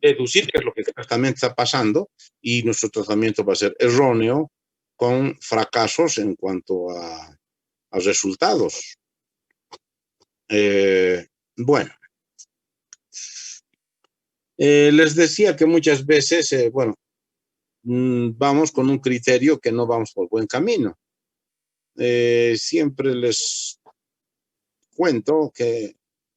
deducir qué es lo que exactamente está pasando y nuestro tratamiento va a ser erróneo con fracasos en cuanto a resultados. Bueno, les decía que muchas veces, vamos con un criterio que no vamos por buen camino. Siempre les cuento que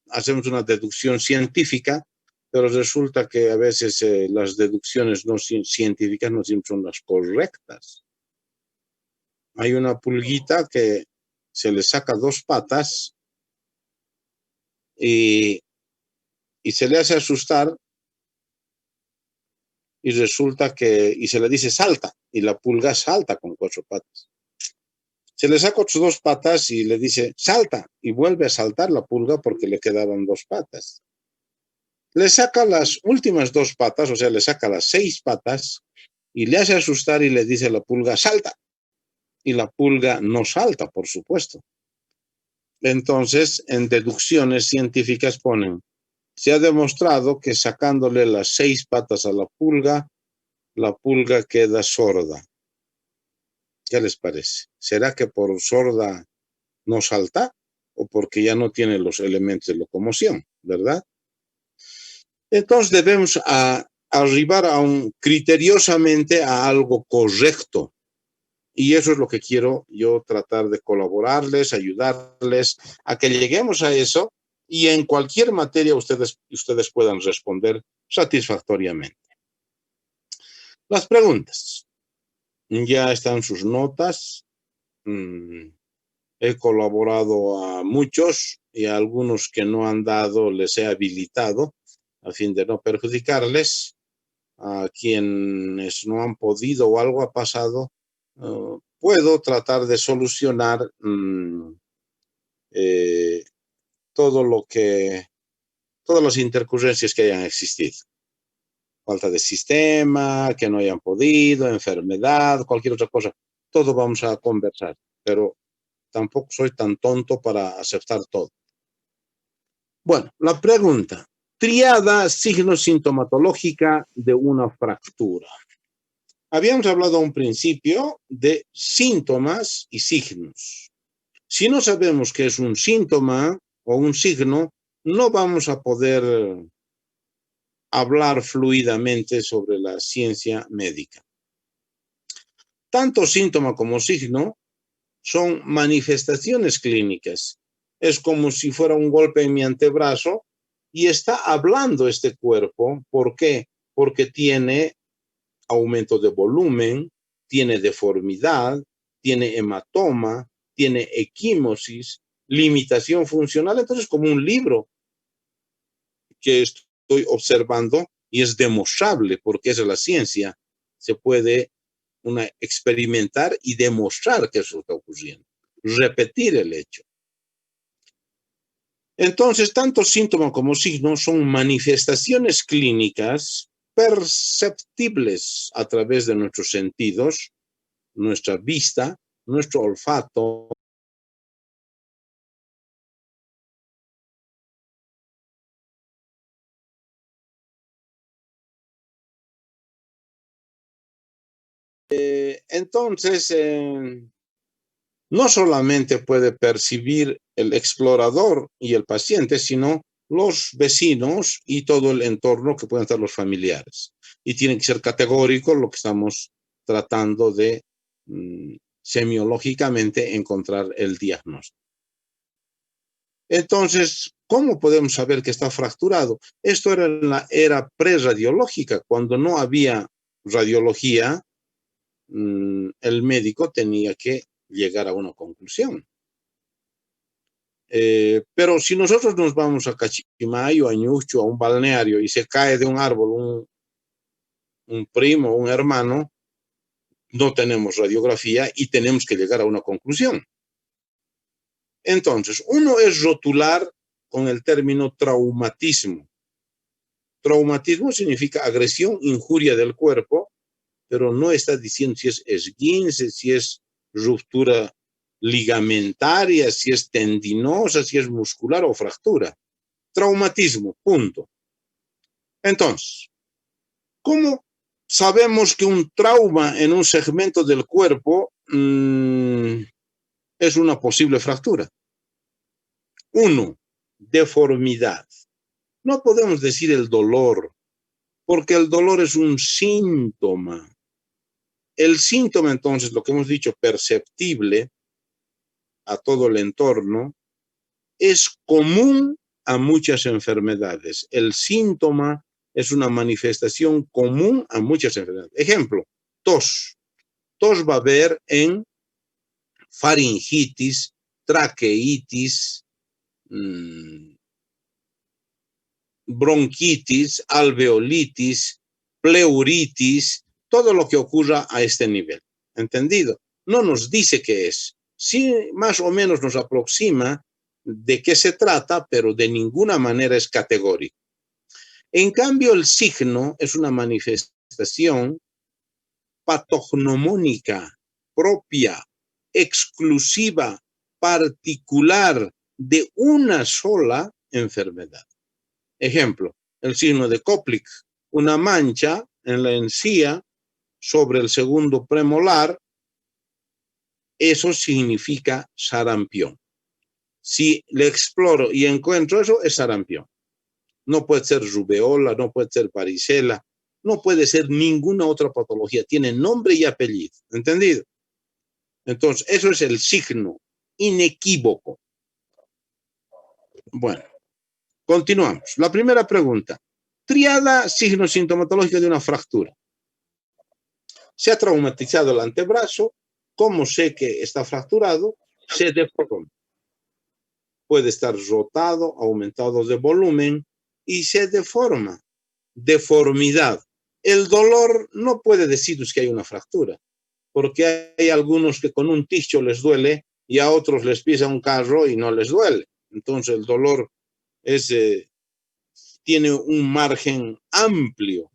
hacemos una deducción científica, pero resulta que a veces las deducciones no científicas no siempre son las correctas. Hay una pulguita que se le saca 2 patas y se le hace asustar y resulta y se le dice salta, y la pulga salta con 4 patas. Se le saca otras 2 patas y le dice salta, y vuelve a saltar la pulga porque le quedaban 2 patas. Le saca las últimas 2 patas, o sea, le saca las 6 patas y le hace asustar y le dice a la pulga salta, y la pulga no salta, por supuesto. Entonces, en deducciones científicas ponen, se ha demostrado que sacándole las 6 patas a la pulga queda sorda. ¿Qué les parece? ¿Será que por sorda no salta? ¿O porque ya no tiene los elementos de locomoción, verdad? Entonces debemos arribar criteriosamente a algo correcto. Y eso es lo que quiero yo tratar de colaborarles, ayudarles a que lleguemos a eso y en cualquier materia ustedes puedan responder satisfactoriamente. Las preguntas. Ya están sus notas. He colaborado a muchos y a algunos que no han dado les he habilitado a fin de no perjudicarles. A quienes no han podido o algo ha pasado, puedo tratar de solucionar todas las intercurrencias que hayan existido. Falta de sistema, que no hayan podido, enfermedad, cualquier otra cosa. Todo vamos a conversar, pero tampoco soy tan tonto para aceptar todo. Bueno, la pregunta. Triada signo-sintomatológica de una fractura. Habíamos hablado a un principio de síntomas y signos. Si no sabemos qué es un síntoma o un signo, no vamos a poder hablar fluidamente sobre la ciencia médica. Tanto síntoma como signo son manifestaciones clínicas. Es como si fuera un golpe en mi antebrazo y está hablando este cuerpo. ¿Por qué? Porque tiene aumento de volumen, tiene deformidad, tiene hematoma, tiene equimosis, limitación funcional. Entonces, como un libro que estoy observando y es demostrable, porque esa es la ciencia, se puede experimentar y demostrar que eso está ocurriendo, repetir el hecho. Entonces, tanto síntoma como signo son manifestaciones clínicas perceptibles a través de nuestros sentidos, nuestra vista, nuestro olfato. Entonces, no solamente puede percibir el explorador y el paciente, sino los vecinos y todo el entorno que pueden estar los familiares. Y tiene que ser categórico lo que estamos tratando de semiológicamente encontrar el diagnóstico. Entonces, ¿cómo podemos saber que está fracturado? Esto era en la era preradiológica, cuando no había radiología, el médico tenía que llegar a una conclusión. Pero si nosotros nos vamos a Cachimayo, a Ñucho, a un balneario y se cae de un árbol un primo, un hermano, no tenemos radiografía y tenemos que llegar a una conclusión. Entonces, uno es rotular con el término traumatismo. Traumatismo significa agresión, injuria del cuerpo, pero no está diciendo si es esguince, si es ruptura ligamentaria, si es tendinosa, si es muscular o fractura. Traumatismo, punto. Entonces, ¿Cómo sabemos que un trauma en un segmento del cuerpo es una posible fractura? Uno, deformidad. No podemos decir el dolor, porque el dolor es un síntoma. El síntoma, entonces, lo que hemos dicho, perceptible a todo el entorno, es común a muchas enfermedades. El síntoma es una manifestación común a muchas enfermedades. Ejemplo, tos. Tos va a haber en faringitis, traqueitis, bronquitis, alveolitis, pleuritis, todo lo que ocurra a este nivel. ¿Entendido? No nos dice qué es. Sí, más o menos nos aproxima de qué se trata, pero de ninguna manera es categórico. En cambio, el signo es una manifestación patognomónica, propia, exclusiva, particular de una sola enfermedad. Ejemplo, el signo de Koplik, una mancha en la encía sobre el segundo premolar, eso significa sarampión. Si le exploro y encuentro eso, es sarampión. No puede ser rubeola, no puede ser varicela, no puede ser ninguna otra patología. Tiene nombre y apellido, ¿entendido? Entonces, eso es el signo inequívoco. Bueno, continuamos. La primera pregunta. Triada signo sintomatológico de una fractura. Se ha traumatizado el antebrazo. ¿Cómo sé que está fracturado? Se deforma. Puede estar rotado, aumentado de volumen y se deforma. Deformidad. El dolor no puede deciros que hay una fractura, porque hay algunos que con un ticho les duele y a otros les pisa un carro y no les duele. Entonces el dolor tiene un margen amplio.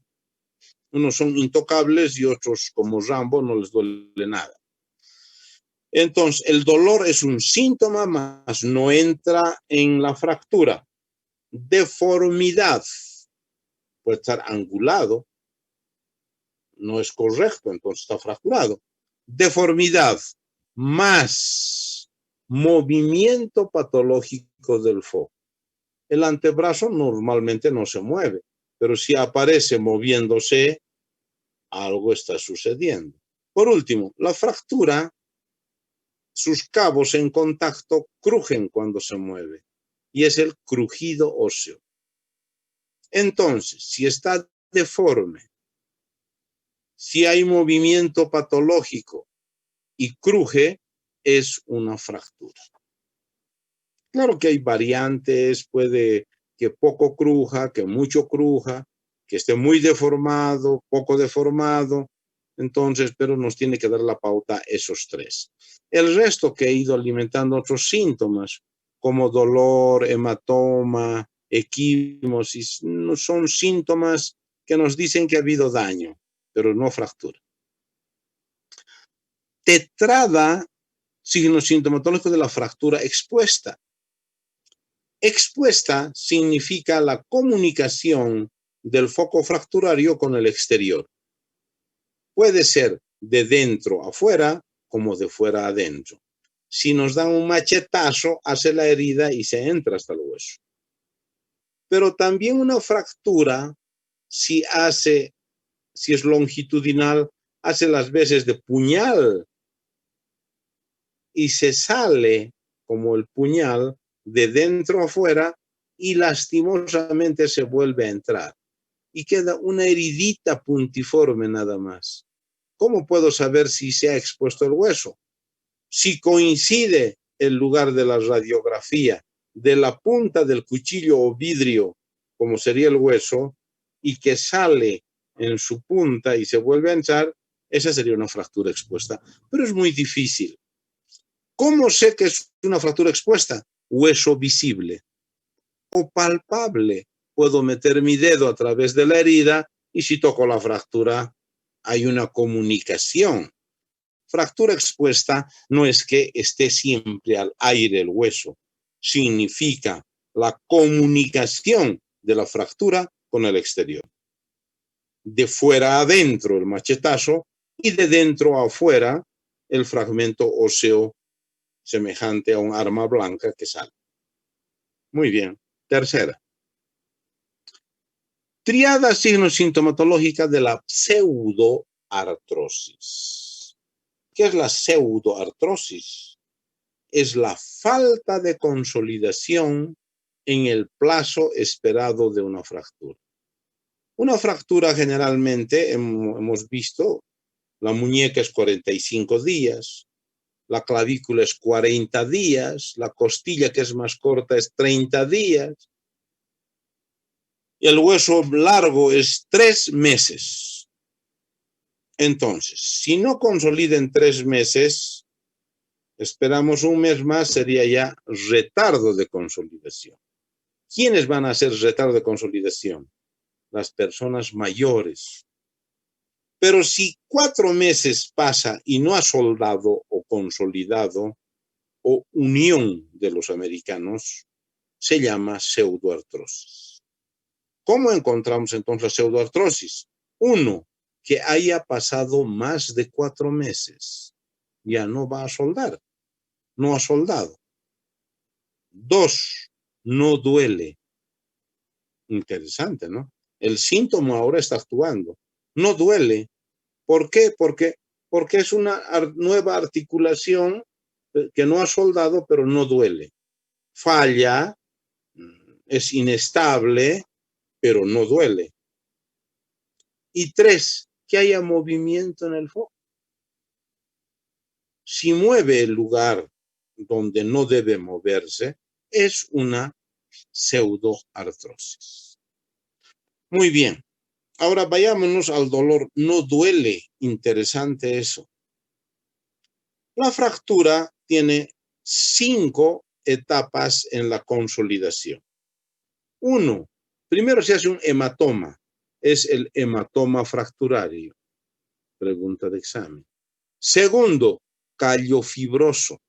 Unos son intocables y otros, como Rambo, no les duele nada. Entonces, el dolor es un síntoma, mas no entra en la fractura. Deformidad. Puede estar angulado, no es correcto, entonces está fracturado. Deformidad más movimiento patológico del foco. El antebrazo normalmente no se mueve, pero si aparece moviéndose, algo está sucediendo. Por último, la fractura, sus cabos en contacto crujen cuando se mueve y es el crujido óseo. Entonces, si está deforme, si hay movimiento patológico y cruje, es una fractura. Claro que hay variantes, puede que poco cruja, que mucho cruja, que esté muy deformado, poco deformado, entonces, pero nos tiene que dar la pauta esos tres. El resto que he ido alimentando otros síntomas, como dolor, hematoma, equimosis, son síntomas que nos dicen que ha habido daño, pero no fractura. Tetrada, signo sintomatológico de la fractura expuesta. Expuesta significa la comunicación del foco fracturario con el exterior. Puede ser de dentro a fuera como de fuera a adentro. Si nos dan un machetazo, hace la herida y se entra hasta el hueso. Pero también una fractura, si es longitudinal, hace las veces de puñal y se sale como el puñal de dentro a afuera y lastimosamente se vuelve a entrar. Y queda una heridita puntiforme nada más. ¿Cómo puedo saber si se ha expuesto el hueso? Si coincide el lugar de la radiografía de la punta del cuchillo o vidrio, como sería el hueso, y que sale en su punta y se vuelve a entrar, esa sería una fractura expuesta. Pero es muy difícil. ¿Cómo sé que es una fractura expuesta? Hueso visible o palpable. Puedo meter mi dedo a través de la herida y si toco la fractura, hay una comunicación. Fractura expuesta no es que esté siempre al aire el hueso, significa la comunicación de la fractura con el exterior. de fuera a adentro el machetazo y de dentro a afuera el fragmento óseo semejante a un arma blanca que sale. Muy bien. Tercera. Triada signo-sintomatológica de la pseudoartrosis. ¿Qué es la pseudoartrosis? Es la falta de consolidación en el plazo esperado de una fractura. Una fractura generalmente, hemos visto, la muñeca es 45 días, la clavícula es 40 días, la costilla que es más corta es 30 días, y el hueso largo es 3 meses. Entonces, si no consolida en 3 meses, esperamos un mes más, sería ya retardo de consolidación. ¿Quiénes van a hacer retardo de consolidación? Las personas mayores. Pero si 4 meses pasa y no ha soldado o consolidado, o unión de los americanos, se llama pseudoartrosis. ¿Cómo encontramos entonces la pseudoartrosis? 1, que haya pasado más de 4 meses. Ya no va a soldar. No ha soldado. 2, no duele. Interesante, ¿no? El síntoma ahora está actuando. No duele. ¿Por qué? Porque es una nueva articulación que no ha soldado, pero no duele. Falla, es inestable, pero no duele. Y 3, que haya movimiento en el foco. Si mueve el lugar donde no debe moverse, es una pseudoartrosis. Muy bien. Ahora vayámonos al dolor. No duele. Interesante eso. La fractura tiene 5 etapas en la consolidación. 1, primero se hace un hematoma. Es el hematoma fracturario. Pregunta de examen. Segundo, callo fibroso.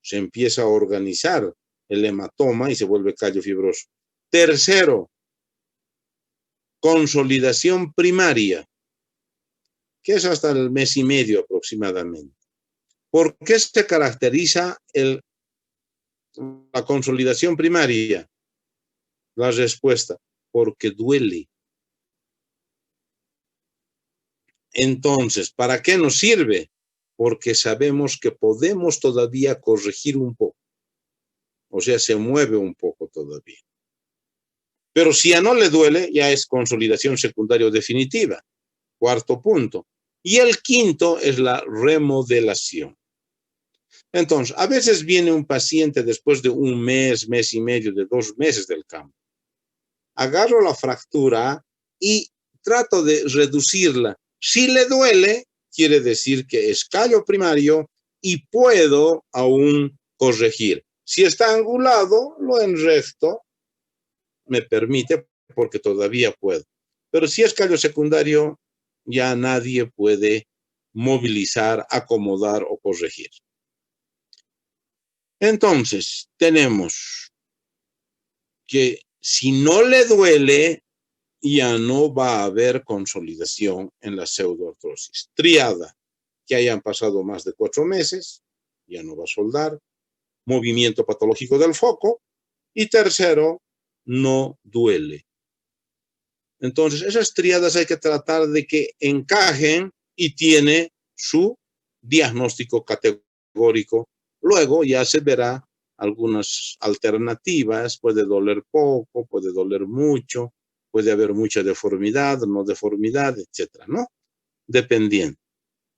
Se empieza a organizar el hematoma y se vuelve callo fibroso. Tercero, consolidación primaria, que es hasta el mes y medio aproximadamente. ¿Por qué se caracteriza la consolidación primaria? La respuesta, porque duele. Entonces, ¿para qué nos sirve? Porque sabemos que podemos todavía corregir un poco. O sea, se mueve un poco todavía. Pero si ya no le duele, ya es consolidación secundaria o definitiva. Cuarto punto. Y el quinto es la remodelación. Entonces, a veces viene un paciente después de un mes, mes y medio, de 2 meses del campo. Agarro la fractura y trato de reducirla. Si le duele, quiere decir que es callo primario y puedo aún corregir. Si está angulado, lo enrecto, me permite porque todavía puedo. Pero si es callo secundario, ya nadie puede movilizar, acomodar o corregir. Entonces, tenemos que si no le duele, ya no va a haber consolidación en la pseudoartrosis. Triada, que hayan pasado más de 4 meses, ya no va a soldar. Movimiento patológico del foco. Y tercero, no duele. Entonces, esas triadas hay que tratar de que encajen y tiene su diagnóstico categórico. Luego ya se verá algunas alternativas, puede doler poco, puede doler mucho, puede haber mucha deformidad, no deformidad, etcétera, ¿no? Dependiendo.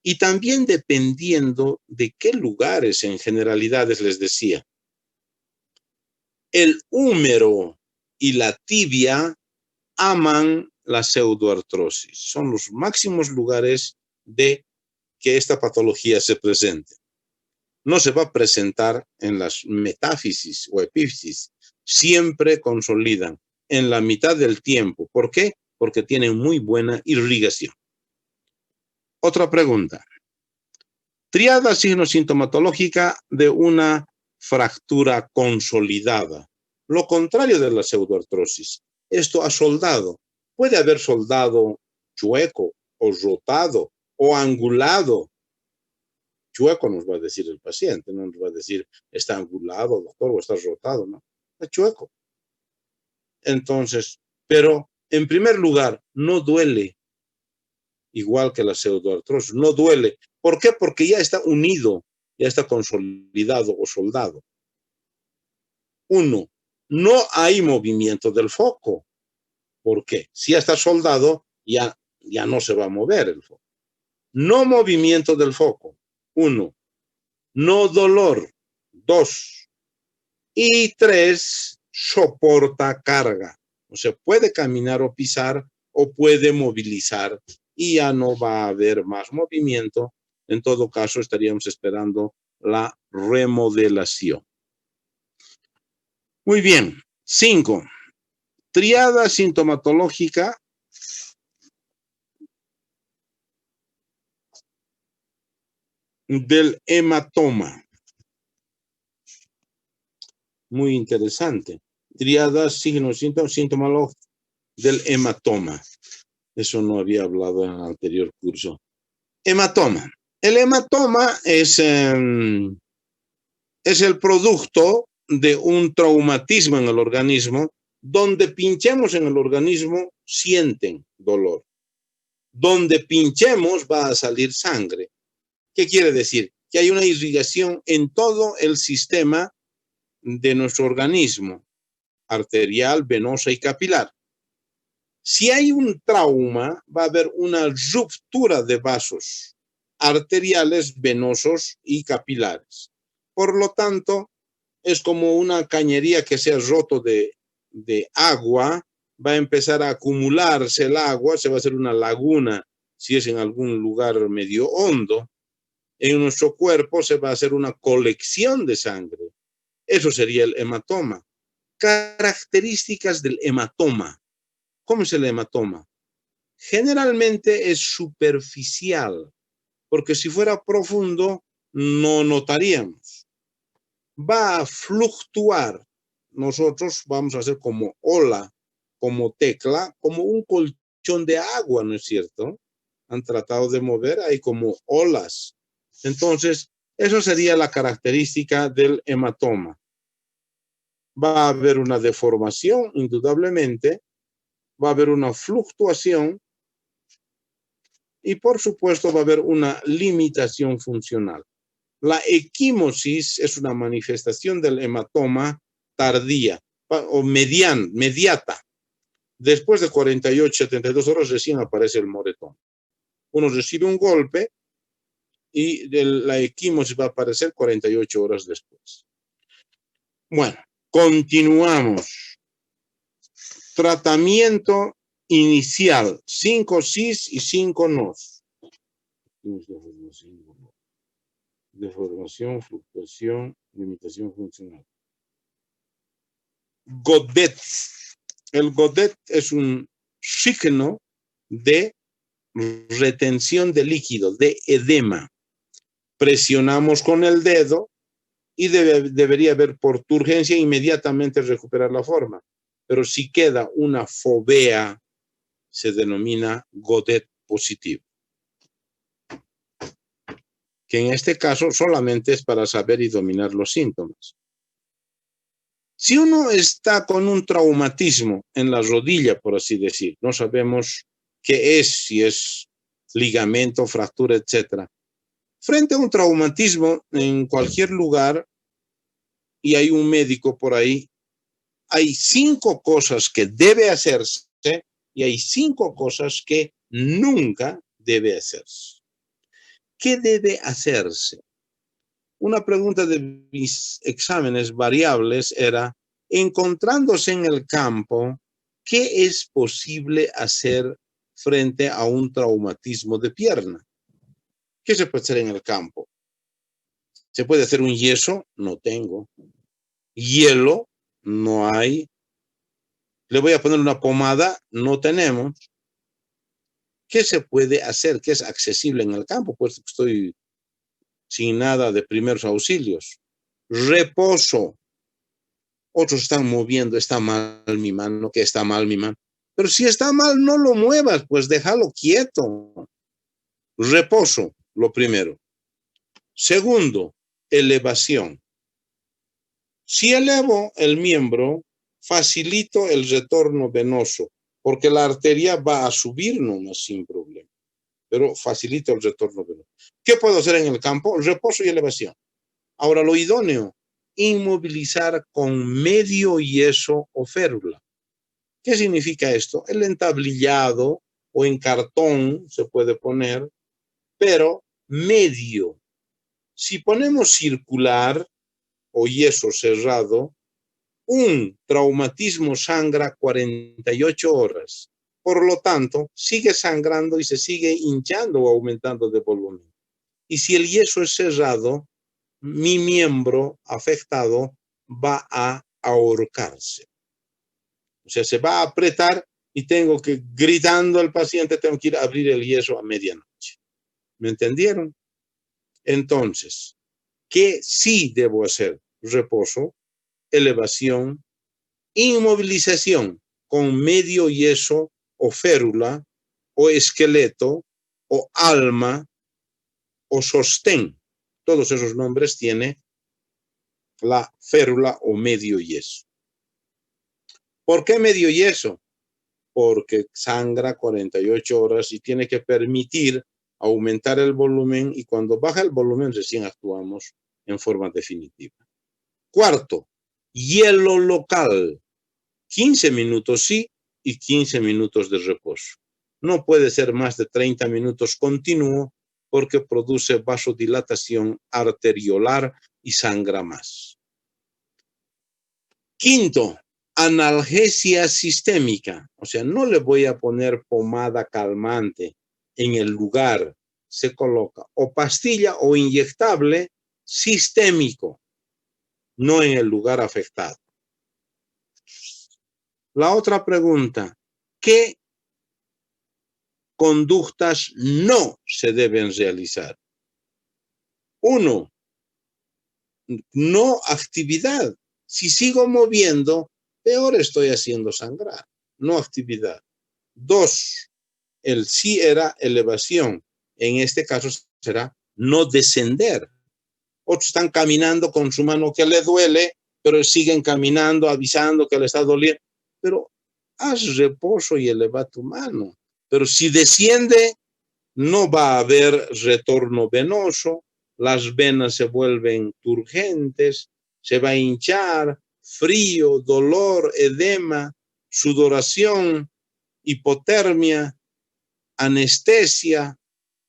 Y también dependiendo de qué lugares, en generalidades les decía. El húmero y la tibia aman la pseudoartrosis. Son los máximos lugares de que esta patología se presente. No se va a presentar en las metáfisis o epífisis. Siempre consolidan en la mitad del tiempo. ¿Por qué? Porque tienen muy buena irrigación. Otra pregunta. Triada signo-sintomatológica de una fractura consolidada. Lo contrario de la pseudoartrosis. Esto ha soldado. Puede haber soldado chueco o rotado o angulado. Chueco nos va a decir el paciente, no nos va a decir está angulado, doctor, o está rotado, no, está chueco. Entonces, pero en primer lugar, no duele, igual que la pseudoartrosis, no duele. ¿Por qué? Porque ya está unido, ya está consolidado o soldado. Uno, no hay movimiento del foco. ¿Por qué? Si ya está soldado, ya no se va a mover el foco. No movimiento del foco. Uno, no dolor. Dos, y tres, soporta carga. O sea, puede caminar o pisar o puede movilizar y ya no va a haber más movimiento. En todo caso, estaríamos esperando la remodelación. Muy bien. 5. Triada sintomatológica del hematoma. Muy interesante. Triada, signos, síntomas, sintomología del hematoma. Eso no había hablado en el anterior curso. Hematoma. El hematoma es el producto de un traumatismo en el organismo. Donde pinchemos en el organismo, sienten dolor. Donde pinchemos va a salir sangre. ¿Qué quiere decir? Que hay una irrigación en todo el sistema de nuestro organismo, arterial, venosa y capilar. Si hay un trauma, va a haber una ruptura de vasos arteriales, venosos y capilares. Por lo tanto, es como una cañería que se ha roto de agua, va a empezar a acumularse el agua, se va a hacer una laguna si es en algún lugar medio hondo. En nuestro cuerpo se va a hacer una colección de sangre. Eso sería el hematoma. Características del hematoma. ¿Cómo es el hematoma? Generalmente es superficial, porque si fuera profundo no notaríamos. Va a fluctuar. Nosotros vamos a hacer como ola, como tecla, como un colchón de agua, ¿no es cierto? Han tratado de mover ahí como olas. Entonces, eso sería la característica del hematoma. Va a haber una deformación, indudablemente, va a haber una fluctuación y, por supuesto, va a haber una limitación funcional. La equimosis es una manifestación del hematoma tardía o mediata. Después de 48, 72 horas recién aparece el moretón. Uno recibe un golpe y la equimosis va a aparecer 48 horas después. Bueno, continuamos. Tratamiento inicial, 5 sís y 5 nos. Deformación, fluctuación, limitación funcional. Godet. El Godet es un signo de retención de líquido, de edema. Presionamos con el dedo y debería haber por turgencia inmediatamente recuperar la forma. Pero si queda una fovea, se denomina Godet positivo. Que en este caso solamente es para saber y dominar los síntomas. Si uno está con un traumatismo en la rodilla, por así decir, no sabemos qué es, si es ligamento, fractura, etc. Frente a un traumatismo en cualquier lugar y hay un médico por ahí, hay 5 cosas que debe hacerse y hay 5 cosas que nunca debe hacerse. ¿Qué debe hacerse? Una pregunta de mis exámenes variables era, encontrándose en el campo, ¿qué es posible hacer frente a un traumatismo de pierna? ¿Qué se puede hacer en el campo? ¿Se puede hacer un yeso? No tengo. ¿Hielo? No hay. ¿Le voy a poner una pomada? No tenemos. ¿Qué se puede hacer? ¿Qué es accesible en el campo? Pues estoy sin nada de primeros auxilios. Reposo. Otros están moviendo, está mal mi mano, que está mal mi mano. Pero si está mal, no lo muevas, pues déjalo quieto. Reposo, lo primero. Segundo, elevación. Si elevo el miembro, facilito el retorno venoso, porque la arteria va a subir nomás sin problema, pero facilito el retorno venoso. ¿Qué puedo hacer en el campo? Reposo y elevación. Ahora, lo idóneo, inmovilizar con medio yeso o férula. ¿Qué significa esto? El entablillado o en cartón se puede poner, pero medio. Si ponemos circular o yeso cerrado, un traumatismo sangra 48 horas. Por lo tanto, sigue sangrando y se sigue hinchando o aumentando de volumen. Y si el yeso es cerrado, mi miembro afectado va a ahorcarse. O sea, se va a apretar y tengo que, gritando al paciente, tengo que ir a abrir el yeso a medianoche. ¿Me entendieron? Entonces, ¿qué sí debo hacer? Reposo, elevación, inmovilización con medio yeso o férula o esqueleto o alma o sostén. Todos esos nombres tiene la férula o medio yeso. ¿Por qué medio yeso? Porque sangra 48 horas y tiene que permitir aumentar el volumen, y cuando baja el volumen recién actuamos en forma definitiva. Cuarto, hielo local. 15 minutos sí y 15 minutos de reposo. No puede ser más de 30 minutos continuo porque produce vasodilatación arteriolar y sangra más. Quinto, analgesia sistémica. O sea, no le voy a poner pomada calmante en el lugar, se coloca o pastilla o inyectable sistémico, no en el lugar afectado. La otra pregunta, ¿qué conductas no se deben realizar? Uno, no actividad. Si sigo moviendo, peor estoy haciendo sangrar. No actividad. Dos, el sí era elevación. En este caso será no descender. Otros están caminando con su mano que le duele, pero siguen caminando, avisando que le está doliendo. Pero haz reposo y eleva tu mano. Pero si desciende, no va a haber retorno venoso, las venas se vuelven turgentes, se va a hinchar, frío, dolor, edema, sudoración, hipotermia, anestesia,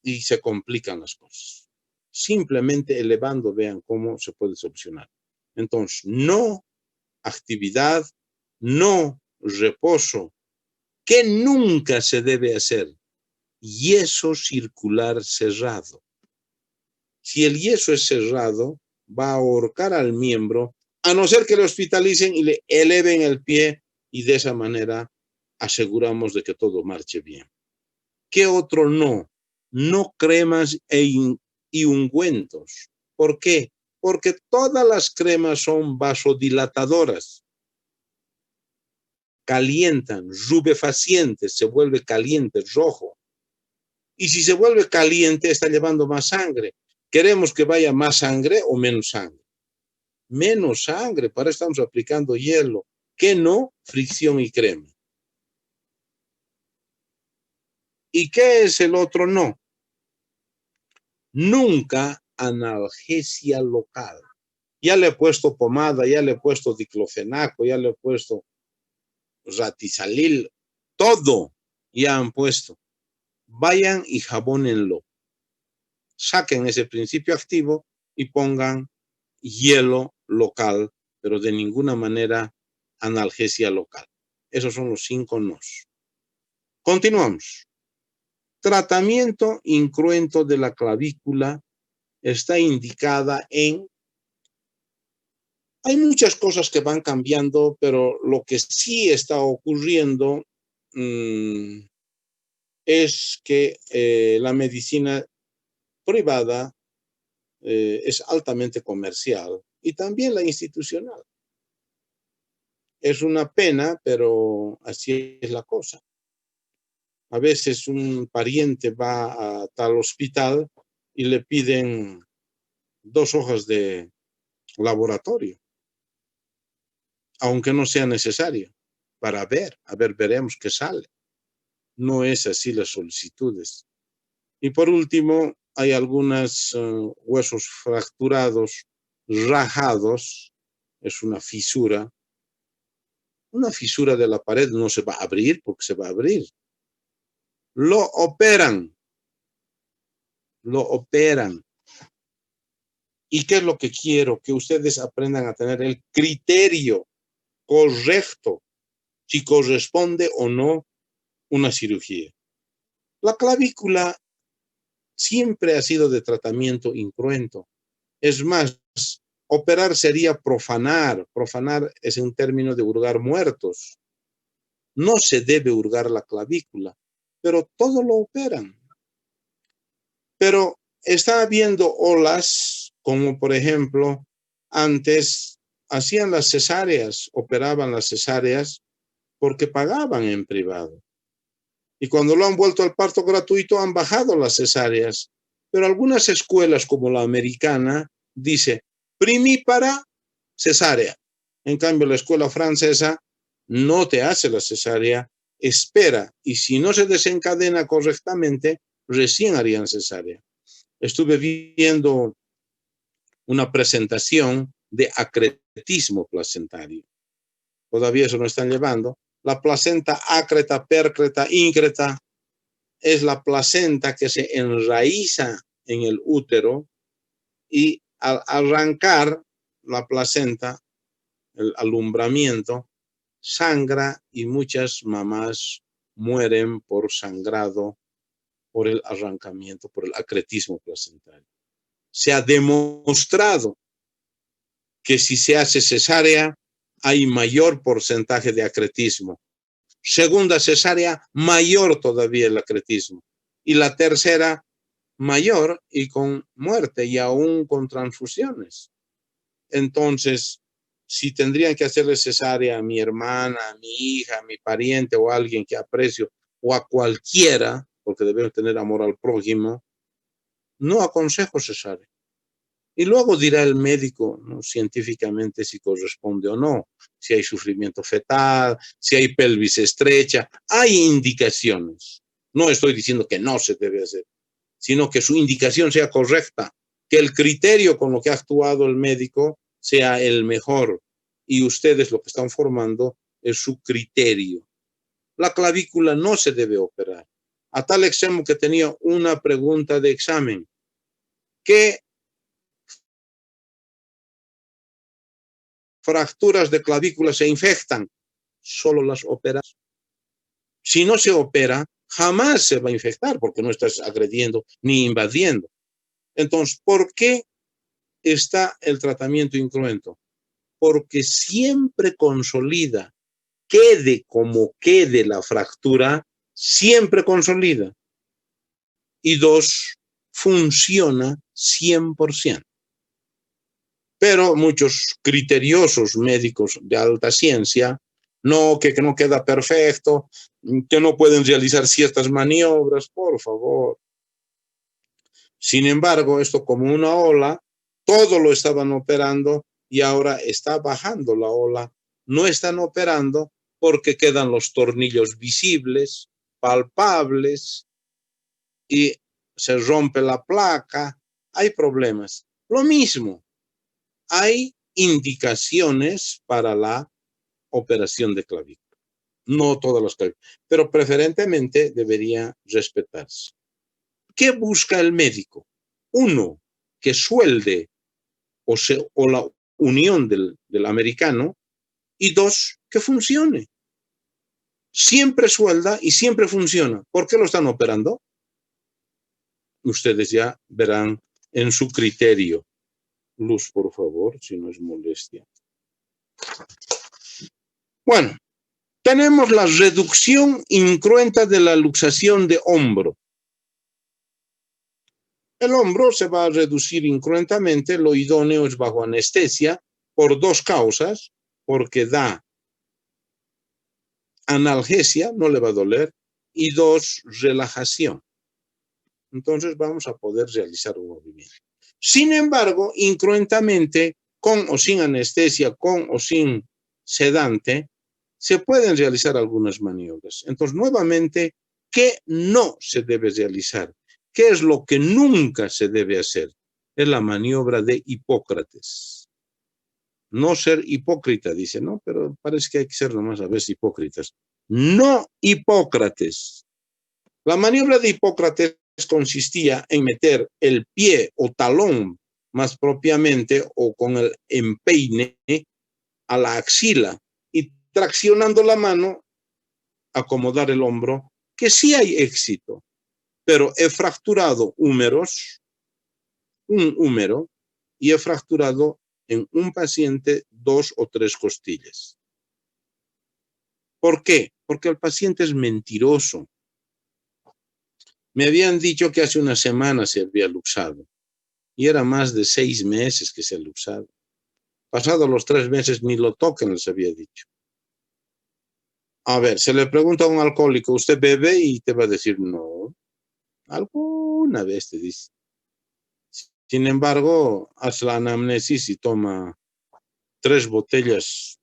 y se complican las cosas. Simplemente elevando, vean cómo se puede solucionar. Entonces, no actividad, no reposo. ¿Qué nunca se debe hacer? Yeso circular cerrado. Si el yeso es cerrado, va a ahorcar al miembro, a no ser que le hospitalicen y le eleven el pie, y de esa manera aseguramos de que todo marche bien. ¿Qué otro no? No cremas y ungüentos. ¿Por qué? Porque todas las cremas son vasodilatadoras. Calientan, rubefacientes, se vuelve caliente, rojo. Y si se vuelve caliente, está llevando más sangre. ¿Queremos que vaya más sangre o menos sangre? Menos sangre, para eso estamos aplicando hielo. ¿Qué no? Fricción y crema. ¿Y qué es el otro no? Nunca analgesia local. Ya le he puesto pomada, ya le he puesto diclofenaco, ya le he puesto ratizalil, todo ya han puesto. Vayan y jabónenlo. Saquen ese principio activo y pongan hielo local, pero de ninguna manera analgesia local. Esos son los 5 nos. Continuamos. Tratamiento incruento de la clavícula está indicada en... Hay muchas cosas que van cambiando, pero lo que sí está ocurriendo es que la medicina privada es altamente comercial, y también la institucional. Es una pena, pero así es la cosa. A veces un pariente va a tal hospital y le piden 2 hojas de laboratorio, aunque no sea necesario, para ver, a ver, veremos qué sale. No es así las solicitudes. Y por último, hay algunos huesos fracturados, rajados, es una fisura de la pared no se va a abrir porque se va a abrir. Lo operan, lo operan. ¿Y qué es lo que quiero? Que ustedes aprendan a tener el criterio correcto si corresponde o no una cirugía. La clavícula siempre ha sido de tratamiento incruento. Es más, operar sería profanar. Profanar es un término de hurgar muertos. No se debe hurgar la clavícula, pero todo lo operan. Pero está habiendo olas, como por ejemplo, antes hacían las cesáreas, operaban las cesáreas porque pagaban en privado. Y cuando lo han vuelto al parto gratuito, han bajado las cesáreas. Pero algunas escuelas, como la americana, dice primípara cesárea. En cambio, la escuela francesa no te hace la cesárea, espera. Y si no se desencadena correctamente, recién harían cesárea. Estuve viendo una presentación de acretismo placentario. Todavía eso no están llevando. La placenta acreta, percreta, íncreta es la placenta que se enraiza en el útero y al arrancar la placenta, el alumbramiento, sangra y muchas mamás mueren por sangrado, por el arrancamiento, por el acretismo placentario. Se ha demostrado que si se hace cesárea hay mayor porcentaje de acretismo. Segunda cesárea, mayor todavía el acretismo. Y la tercera, mayor y con muerte y aún con transfusiones. Entonces, si tendrían que hacerle cesárea a mi hermana, a mi hija, a mi pariente o a alguien que aprecio o a cualquiera, porque debemos tener amor al prójimo, no aconsejo cesárea. Y luego dirá el médico, ¿no?, científicamente si corresponde o no, si hay sufrimiento fetal, si hay pelvis estrecha, hay indicaciones. No estoy diciendo que no se debe hacer, sino que su indicación sea correcta, que el criterio con lo que ha actuado el médico sea el mejor. Y ustedes lo que están formando es su criterio. La clavícula no se debe operar. A tal extremo que tenía una pregunta de examen. ¿Qué fracturas de clavícula se infectan? Solo las operas. Si no se opera, jamás se va a infectar porque no estás agrediendo ni invadiendo. Entonces, ¿por qué está el tratamiento incruento? Porque siempre consolida, quede como quede la fractura, siempre consolida. Y 2, funciona 100%. Pero muchos criteriosos médicos de alta ciencia, no, que no queda perfecto, que no pueden realizar ciertas maniobras, por favor. Sin embargo, esto como una ola, todo lo estaban operando y ahora está bajando la ola. No están operando porque quedan los tornillos visibles, palpables, y se rompe la placa. Hay problemas. Lo mismo, hay indicaciones para la operación de clavícula. No todas las clavículas, pero preferentemente debería respetarse. ¿Qué busca el médico? Uno, que suelde o la unión del americano, y 2, que funcione. Siempre suelda y siempre funciona. ¿Por qué lo están operando? Ustedes ya verán en su criterio. Luz, por favor, si no es molestia. Bueno, tenemos la reducción incruenta de la luxación de hombro. El hombro se va a reducir incruentamente, lo idóneo es bajo anestesia, por 2 causas, porque da analgesia, no le va a doler, y 2, relajación. Entonces vamos a poder realizar un movimiento. Sin embargo, incruentamente, con o sin anestesia, con o sin sedante, se pueden realizar algunas maniobras. Entonces, nuevamente, ¿qué no se debe realizar? ¿Qué es lo que nunca se debe hacer? Es la maniobra de Hipócrates. No ser hipócrita, dice, ¿no? Pero parece que hay que ser nomás a veces hipócritas. No Hipócrates. La maniobra de Hipócrates consistía en meter el pie o talón más propiamente o con el empeine a la axila y traccionando la mano, acomodar el hombro, que sí hay éxito, pero he fracturado húmeros, un húmero, y he fracturado en un paciente 2 o 3 costillas. ¿Por qué? Porque el paciente es mentiroso. Me habían dicho que hace una semana se había luxado y era más de 6 meses que se ha luxado. Pasados los 3 meses ni lo toquen, les había dicho. A ver, se le pregunta a un alcohólico, ¿usted bebe? Y te va a decir, no, alguna vez te dice. Sin embargo, hace la anamnesis y toma 3 botellas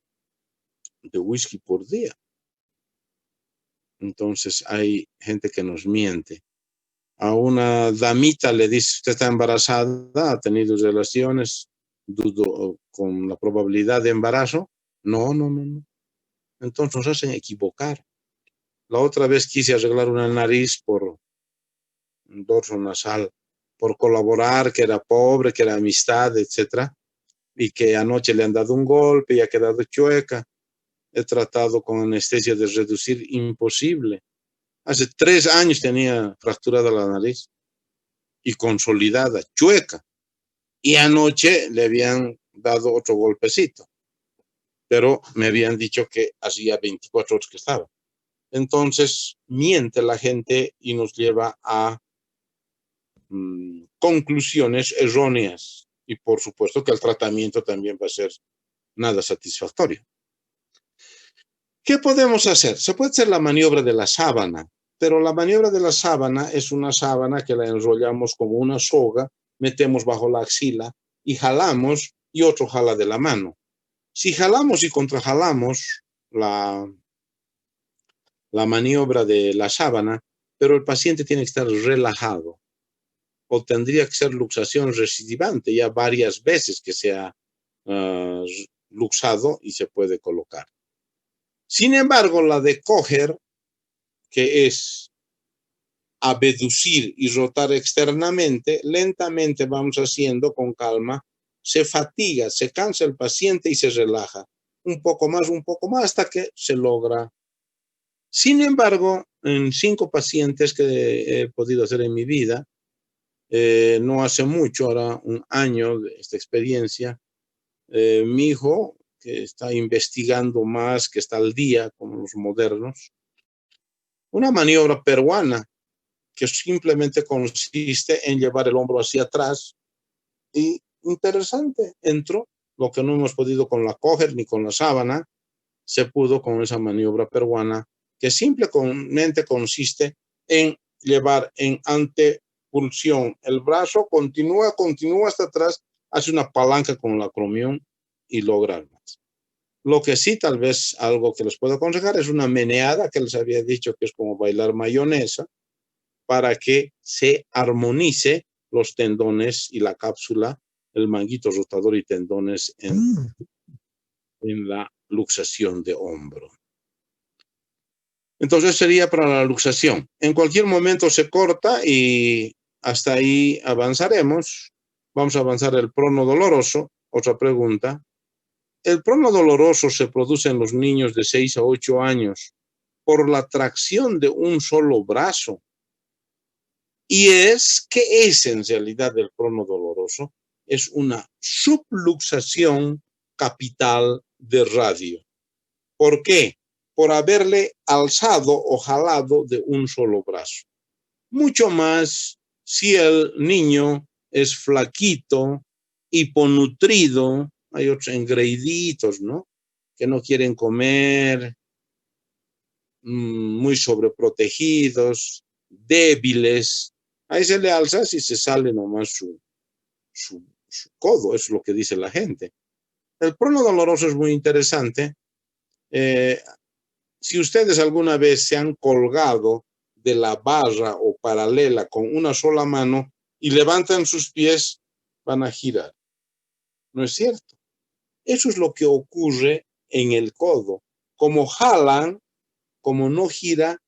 de whisky por día. Entonces hay gente que nos miente. A una damita le dice, usted está embarazada, ha tenido relaciones, dudo con la probabilidad de embarazo. No, no, no, no. Entonces nos hacen equivocar. La otra vez quise arreglar una nariz por un dorso nasal, por colaborar, que era pobre, que era amistad, etcétera, y que anoche le han dado un golpe y ha quedado chueca. He tratado con anestesia de reducir, imposible. Hace 3 años tenía fracturada la nariz y consolidada, chueca. Y anoche le habían dado otro golpecito, pero me habían dicho que hacía 24 horas que estaba. Entonces, miente la gente y nos lleva a conclusiones erróneas. Y por supuesto que el tratamiento también va a ser nada satisfactorio. ¿Qué podemos hacer? Se puede hacer la maniobra de la sábana, pero la maniobra de la sábana es una sábana que la enrollamos como una soga, metemos bajo la axila y jalamos y otro jala de la mano. Si jalamos y contrajalamos la maniobra de la sábana, pero el paciente tiene que estar relajado o tendría que ser luxación recidivante ya varias veces que se ha luxado y se puede colocar. Sin embargo, la de coger, que es abducir y rotar externamente, lentamente vamos haciendo con calma, se fatiga, se cansa el paciente y se relaja. Un poco más, hasta que se logra. Sin embargo, en 5 pacientes que he podido hacer en mi vida, no hace mucho, ahora un año de esta experiencia, mi hijo, que está investigando más, que está al día con los modernos, una maniobra peruana que simplemente consiste en llevar el hombro hacia atrás y interesante, entró lo que no hemos podido con la coger ni con la sábana, se pudo con esa maniobra peruana que simplemente consiste en llevar en antepulsión el brazo, continúa hasta atrás, hace una palanca con la acromión y logra más. Lo que sí, tal vez algo que les puedo aconsejar es una meneada que les había dicho que es como bailar mayonesa para que se armonice los tendones y la cápsula, el manguito rotador y tendones en la luxación de hombro. Entonces sería para la luxación. En cualquier momento se corta y hasta ahí avanzaremos. Vamos a avanzar el prono doloroso. Otra pregunta. El prono doloroso se produce en los niños de 6 a 8 años por la tracción de un solo brazo. ¿Qué es en realidad el prono doloroso? Es una subluxación capital de radio. ¿Por qué? Por haberle alzado o jalado de un solo brazo. Mucho más si el niño es flaquito, hiponutrido, hay otros engreíditos, ¿no? Que no quieren comer, muy sobreprotegidos, débiles. Ahí se le alza si se sale nomás su codo, eso es lo que dice la gente. El prono doloroso es muy interesante. Si ustedes alguna vez se han colgado de la barra o paralela con una sola mano y levantan sus pies, van a girar. ¿No es cierto? Eso es lo que ocurre en el codo. Como jalan, como no gira,